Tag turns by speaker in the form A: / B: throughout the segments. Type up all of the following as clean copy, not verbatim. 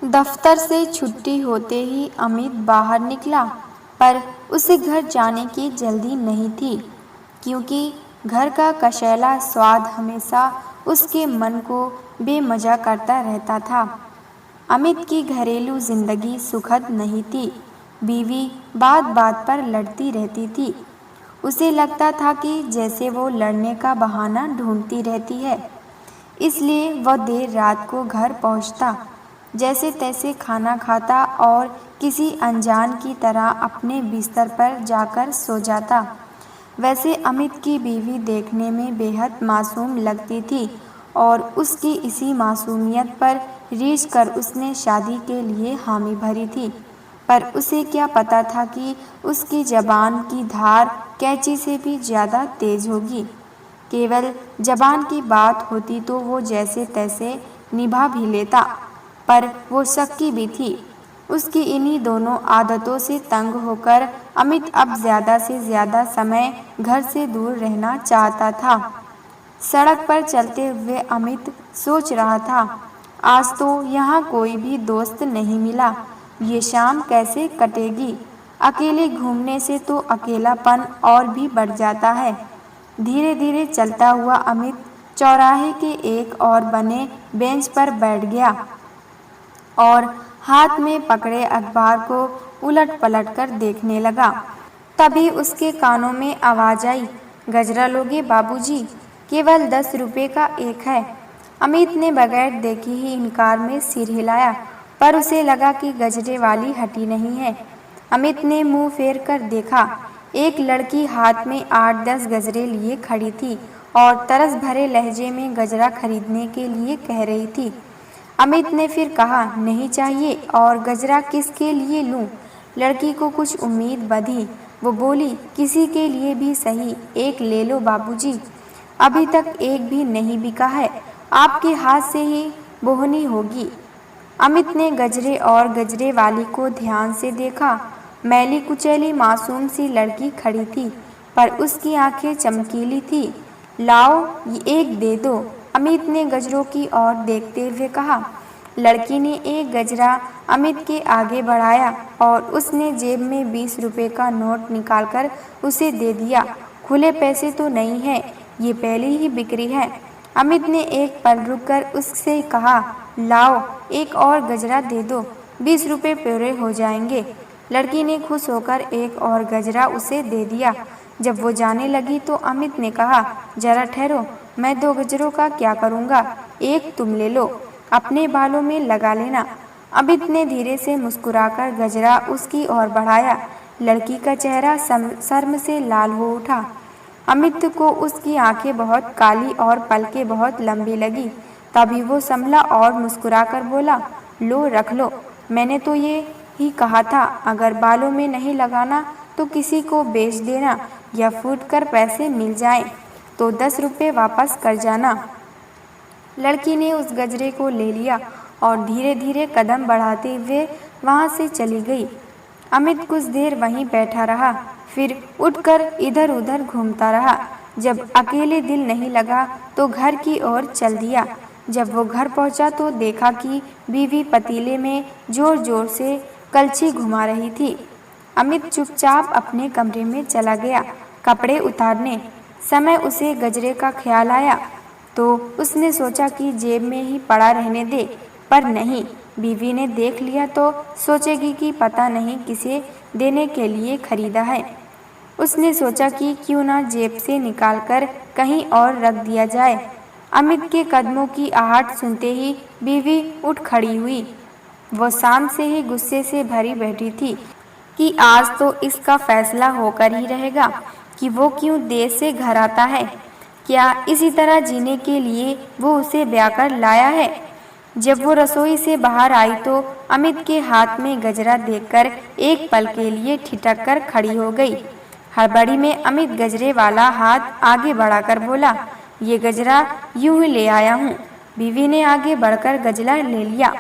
A: दफ्तर से छुट्टी होते ही अमित बाहर निकला, पर उसे घर जाने की जल्दी नहीं थी, क्योंकि घर का कशैला स्वाद हमेशा उसके मन को बेमजा करता रहता था। अमित की घरेलू जिंदगी सुखद नहीं थी। बीवी बात बात पर लड़ती रहती थी। उसे लगता था कि जैसे वो लड़ने का बहाना ढूंढती रहती है, इसलिए वह देर रात को घर पहुंचता, जैसे तैसे खाना खाता और किसी अनजान की तरह अपने बिस्तर पर जाकर सो जाता। वैसे अमित की बीवी देखने में बेहद मासूम लगती थी और उसकी इसी मासूमियत पर रीझ कर उसने शादी के लिए हामी भरी थी। पर उसे क्या पता था कि उसकी जबान की धार कैंची से भी ज़्यादा तेज होगी। केवल जबान की बात होती तो वो जैसे तैसे निभा भी लेता, पर वो शक्की भी थी। उसकी इन्हीं दोनों आदतों से तंग होकर अमित अब ज़्यादा से ज़्यादा समय घर से दूर रहना चाहता था। सड़क पर चलते हुए अमित सोच रहा था, आज तो यहाँ कोई भी दोस्त नहीं मिला, ये शाम कैसे कटेगी। अकेले घूमने से तो अकेलापन और भी बढ़ जाता है। धीरे धीरे चलता हुआ अमित चौराहे के एक और बने बेंच पर बैठ गया और हाथ में पकड़े अखबार को उलट पलट कर देखने लगा। तभी उसके कानों में आवाज आई, गजरा लोगे बाबूजी? केवल 10 रुपए का एक है। अमित ने बगैर देखे ही इनकार में सिर हिलाया, पर उसे लगा कि गजरे वाली हटी नहीं है। अमित ने मुंह फेर कर देखा। एक लड़की हाथ में 8-10 गजरे लिए खड़ी थी और तरस भरे लहजे में गजरा खरीदने के लिए कह रही थी। अमित ने फिर कहा, नहीं चाहिए, और गजरा किसके लिए लूं? लड़की को कुछ उम्मीद बंधी। वो बोली, किसी के लिए भी सही, एक ले लो बाबूजी। अभी तक एक भी नहीं बिका है, आपके हाथ से ही बोहनी होगी। अमित ने गजरे और गजरे वाली को ध्यान से देखा। मैली कुचैली मासूम सी लड़की खड़ी थी, पर उसकी आंखें चमकीली थी। लाओ, ये एक दे दो, अमित ने गजरों की ओर देखते हुए कहा। लड़की ने एक गजरा अमित के आगे बढ़ाया और उसने जेब में 20 रुपए का नोट निकालकर उसे दे दिया। खुले पैसे तो नहीं है, ये पहली ही बिक्री है। अमित ने एक पल रुककर उससे कहा, लाओ, एक और गजरा दे दो, 20 रुपए पूरे हो जाएंगे। लड़की ने खुश होकर एक और गजरा उसे दे दिया। जब वो जाने लगी तो अमित ने कहा, जरा ठहरो, मैं 2 गजरों का क्या करूँगा, एक तुम ले लो, अपने बालों में लगा लेना। अमित ने धीरे से मुस्कुराकर गजरा उसकी ओर बढ़ाया। लड़की का चेहरा शर्म से लाल हो उठा। अमित को उसकी आंखें बहुत काली और पलकें बहुत लंबी लगी। तभी वो संभला और मुस्कुराकर बोला, लो, रख लो, मैंने तो ये ही कहा था, अगर बालों में नहीं लगाना तो किसी को बेच देना, या फूट कर पैसे मिल जाएं तो 10 रुपए वापस कर जाना। लड़की ने उस गजरे को ले लिया और धीरे धीरे कदम बढ़ाते हुए वहां से चली गई। अमित कुछ देर वहीं बैठा रहा, फिर उठकर इधर उधर घूमता रहा। जब अकेले दिल नहीं लगा तो घर की ओर चल दिया। जब वो घर पहुंचा तो देखा कि बीवी पतीले में जोर जोर से कलछी घुमा रही थी। अमित चुपचाप अपने कमरे में चला गया। कपड़े उतारने समय उसे गजरे का ख्याल आया तो उसने सोचा कि जेब में ही पड़ा रहने दे, पर नहीं, बीवी ने देख लिया तो सोचेगी कि पता नहीं किसे देने के लिए खरीदा है। उसने सोचा कि क्यों ना जेब से निकालकर कहीं और रख दिया जाए। अमित के कदमों की आहट सुनते ही बीवी उठ खड़ी हुई। वो शाम से ही गुस्से से भरी बैठी थी कि आज तो इसका फैसला होकर ही रहेगा कि वो क्यों देर से घर आता है। क्या इसी तरह जीने के लिए वो उसे ब्याह कर लाया है? जब वो रसोई से बाहर आई तो अमित के हाथ में गजरा देखकर एक पल के लिए ठिठक कर खड़ी हो गई। हड़बड़ी में अमित गजरे वाला हाथ आगे बढ़ाकर बोला, ये गजरा यूं ही ले आया हूँ। बीवी ने आगे बढ़कर गजरा ले लिया,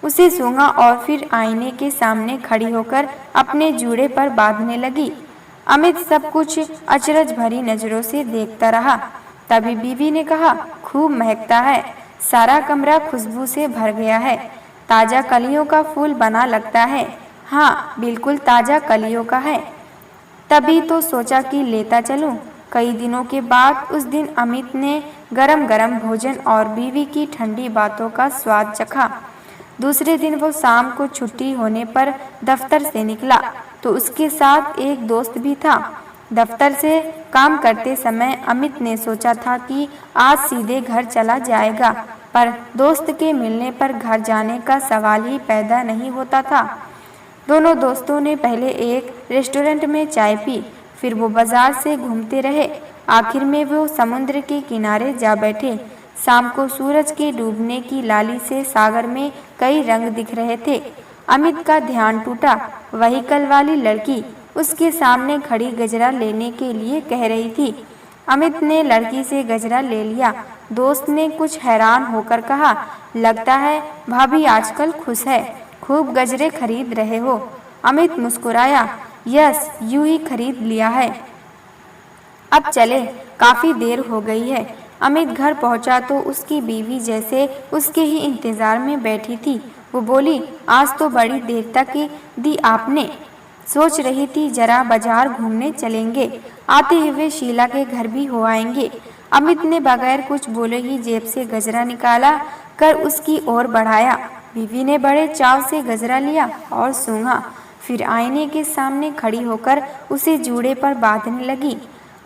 A: उसे सूंघा और फिर आईने के सामने खड़ी होकर अपने जूड़े पर बांधने लगी। अमित सब कुछ अचरज भरी नजरों से देखता रहा। तभी बीवी ने कहा, खूब महकता है, सारा कमरा खुशबू से भर गया है। ताज़ा कलियों का फूल बना लगता है। हाँ, बिल्कुल ताज़ा कलियों का है। तभी तो सोचा कि लेता चलूं। कई दिनों के बाद उस दिन अमित ने गरम गरम भोजन और बीवी की ठंडी बातों का स्वाद चखा। दूसरे दिन वो शाम को छुट्टी होने पर दफ्तर से निकला तो उसके साथ एक दोस्त भी था। दफ्तर से काम करते समय अमित ने सोचा था कि आज सीधे घर चला जाएगा, पर दोस्त के मिलने पर घर जाने का सवाल ही पैदा नहीं होता था। दोनों दोस्तों ने पहले एक रेस्टोरेंट में चाय पी, फिर वो बाजार से घूमते रहे। आखिर में वो समुद्र के किनारे जा बैठे। शाम को सूरज के डूबने की लाली से सागर में कई रंग दिख रहे थे। अमित का ध्यान टूटा। वही कल वाली लड़की उसके सामने खड़ी गजरा लेने के लिए कह रही थी। अमित ने लड़की से गजरा ले लिया। दोस्त ने कुछ हैरान होकर कहा, लगता है भाभी आजकल खुश है, खूब गजरे खरीद रहे हो। अमित मुस्कुराया, यस, यूं ही खरीद लिया है। अब चले, काफी देर हो गई है। अमित घर पहुंचा तो उसकी बीवी जैसे उसके ही इंतजार में बैठी थी। वो बोली, आज तो बड़ी देर तक दी आपने। सोच रही थी जरा बाजार घूमने चलेंगे, आते हुए शीला के घर भी हो आएंगे। अमित ने बगैर कुछ बोले ही जेब से गजरा निकाला कर उसकी ओर बढ़ाया। बीवी ने बड़े चाव से गजरा लिया और सूंघा, फिर आईने के सामने खड़ी होकर उसे जूड़े पर बांधने लगी।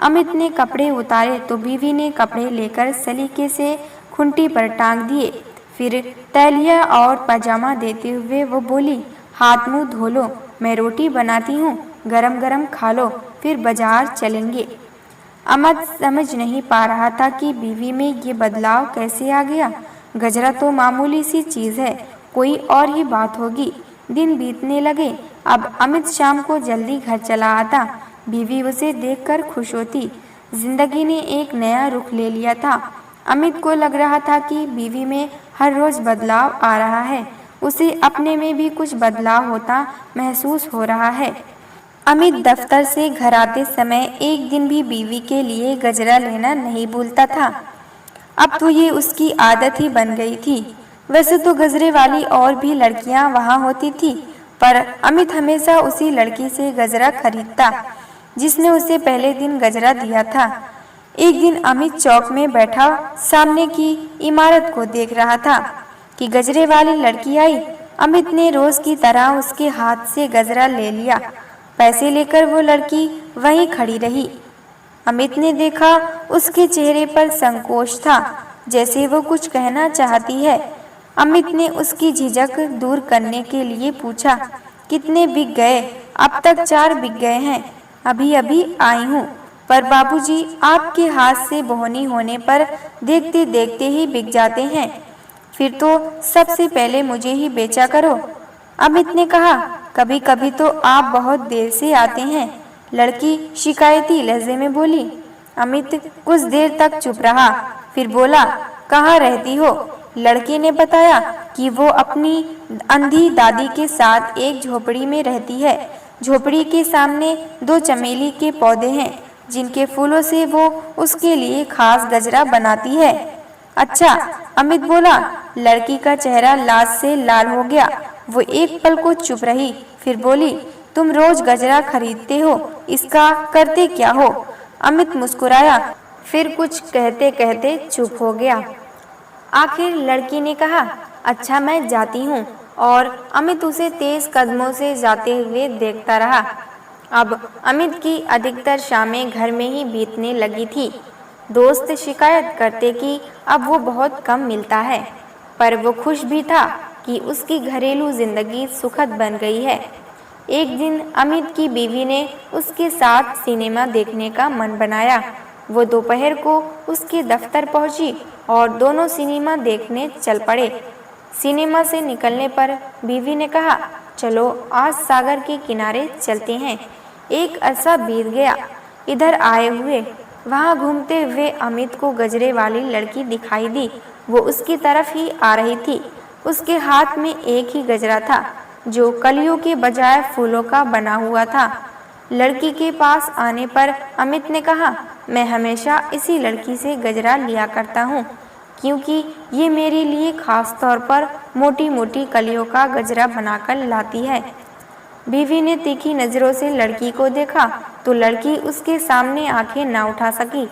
A: अमित ने कपड़े उतारे तो बीवी ने कपड़े लेकर सलीके से खूंटी पर टांग दिए। फिर तैलिया और पजामा देते हुए वो बोली, हाथ मुंह धो लो, मैं रोटी बनाती हूँ, गरम गरम खा लो, फिर बाजार चलेंगे। अमित समझ नहीं पा रहा था कि बीवी में ये बदलाव कैसे आ गया। गजरा तो मामूली सी चीज़ है, कोई और ही बात होगी। दिन बीतने लगे। अब अमित शाम को जल्दी घर चला आता। बीवी उसे देखकर खुश होती। जिंदगी ने एक नया रुख ले लिया था। अमित को लग रहा था कि बीवी में हर रोज बदलाव आ रहा है। उसे अपने में भी कुछ बदलाव होता महसूस हो रहा है। अमित दफ्तर से घर आते समय एक दिन भी बीवी के लिए गजरा लेना नहीं भूलता था। अब तो ये उसकी आदत ही बन गई थी। वैसे तो गजरे वाली और भी लड़कियां वहां होती थी, पर अमित हमेशा उसी लड़की से गजरा खरीदता जिसने उसे पहले दिन गजरा दिया था। एक दिन अमित चौक में बैठा सामने की इमारत को देख रहा था कि गजरे वाली लड़की आई। अमित ने रोज की तरह उसके हाथ से गजरा ले लिया। पैसे लेकर वो लड़की वहीं खड़ी रही। अमित ने देखा उसके चेहरे पर संकोच था, जैसे वो कुछ कहना चाहती है। अमित ने उसकी झिझक दूर करने के लिए पूछा, कितने बिक गए? अब तक 4 बिक गए हैं, अभी अभी आई हूँ। पर बाबूजी, आपके हाथ से बोहनी होने पर देखते देखते ही बिक जाते हैं। फिर तो सबसे पहले मुझे ही बेचा करो। अमित ने कहा, कभी कभी तो आप बहुत देर से आते हैं, लड़की शिकायती लहजे में बोली। अमित कुछ देर तक चुप रहा, फिर बोला, कहाँ रहती हो? लड़की ने बताया कि वो अपनी अंधी दादी के साथ एक झोपड़ी में रहती है। झोपड़ी के सामने 2 चमेली के पौधे हैं, जिनके फूलों से वो उसके लिए खास गजरा बनाती है। अच्छा, अमित बोला। लड़की का चेहरा लाज से लाल हो गया। वो एक पल को चुप रही, फिर बोली, तुम रोज गजरा खरीदते हो, इसका करते क्या हो? अमित मुस्कुराया, फिर कुछ कहते कहते चुप हो गया। आखिर लड़की ने कहा, अच्छा मैं जाती हूँ, और अमित उसे तेज कदमों से जाते हुए देखता रहा। अब अमित की अधिकतर शामें घर में ही बीतने लगी थी। दोस्त शिकायत करते कि अब वो बहुत कम मिलता है, पर वो खुश भी था कि उसकी घरेलू जिंदगी सुखद बन गई है। एक दिन अमित की बीवी ने उसके साथ सिनेमा देखने का मन बनाया। वो दोपहर को उसके दफ्तर पहुंची और दोनों सिनेमा देखने चल पड़े। सिनेमा से निकलने पर बीवी ने कहा, चलो आज सागर के किनारे चलते हैं। एक अरसा बीत गया। इधर आए हुए वहां घूमते हुए अमित को गजरे वाली लड़की दिखाई दी। वो उसकी तरफ ही आ रही थी। उसके हाथ में एक ही गजरा था, जो कलियों के बजाय फूलों का बना हुआ था। लड़की के पास आने पर अमित ने कहा, मैं हमेशा इसी लड़की से गजरा लिया करता हूँ। क्योंकि ये मेरे लिए खास तौर पर मोटी मोटी कलियों का गजरा बनाकर लाती है। बीवी ने तीखी नजरों से लड़की को देखा तो लड़की उसके सामने आंखें ना उठा सकी।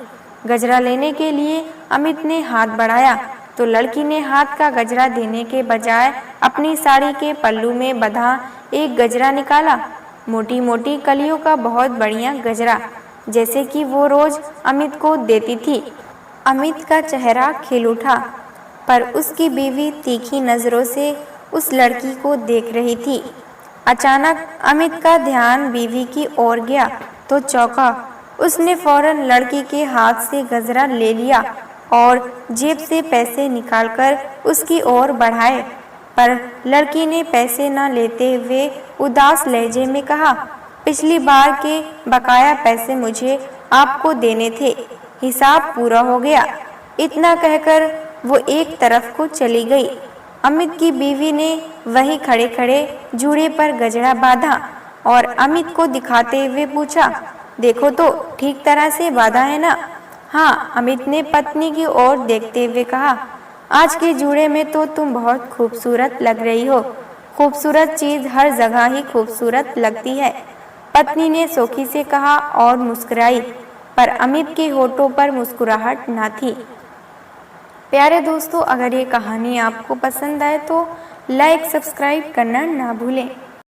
A: गजरा लेने के लिए अमित ने हाथ बढ़ाया तो लड़की ने हाथ का गजरा देने के बजाय अपनी साड़ी के पल्लू में बंधा एक गजरा निकाला। मोटी मोटी कलियों का बहुत बढ़िया गजरा, जैसे कि वो रोज अमित को देती थी। अमित का चेहरा खिल उठा, पर उसकी बीवी तीखी नजरों से उस लड़की को देख रही थी। अचानक अमित का ध्यान बीवी की ओर गया तो चौंका। उसने फौरन लड़की के हाथ से गजरा ले लिया और जेब से पैसे निकालकर उसकी ओर बढ़ाए, पर लड़की ने पैसे न लेते हुए उदास लहजे में कहा, पिछली बार के बकाया पैसे मुझे आपको देने थे, हिसाब पूरा हो गया। इतना कहकर वो एक तरफ को चली गई। अमित की बीवी ने वहीं खड़े खड़े जूड़े पर गजरा बांधा और अमित को दिखाते हुए पूछा, देखो तो ठीक तरह से बांधा है ना? हाँ, अमित ने पत्नी की ओर देखते हुए कहा, आज के जूड़े में तो तुम बहुत खूबसूरत लग रही हो। खूबसूरत चीज हर जगह ही खूबसूरत लगती है, पत्नी ने सोखी से कहा और मुस्कुराई, पर अमित के होठों पर मुस्कुराहट ना थी। प्यारे दोस्तों, अगर ये कहानी आपको पसंद आए तो लाइक सब्सक्राइब करना ना भूलें।